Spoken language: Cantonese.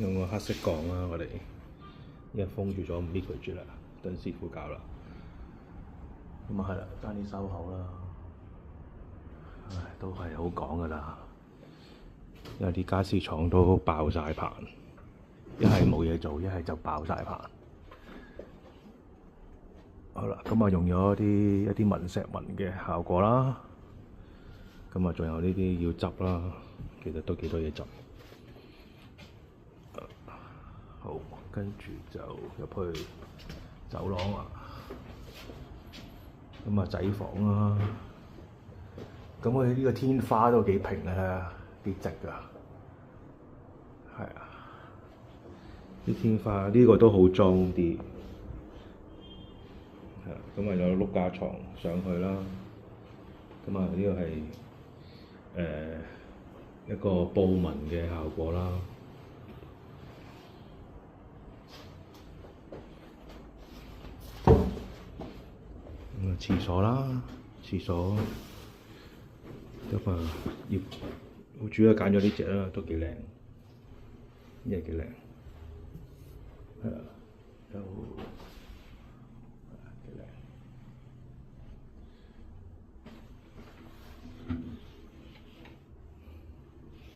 用個黑色鋼啦，我哋依家封住咗，唔搣佢住啦，等師傅搞啦。咁啊係啦，爭啲收口啦。唉，都係好講噶啦，因為啲家私廠都爆晒棚，一係冇嘢做，一係就爆晒棚。好啦，咁啊用咗一啲紋石紋嘅效果啦。咁啊仲有呢啲要執啦，其實都幾多嘢執。好，跟住就入去走廊啦。咁啊仔房啦。咁我哋呢個天花都幾平啊，幾直㗎。係啊，啲天花呢個都好裝啲。係啊，咁啊有碌架床上去啦。咁啊呢個係一個布紋嘅效果啦。咁啊廁所啦，廁所咁啊我主要揀咗呢隻啦，都幾靚，呢隻幾靚，係啊，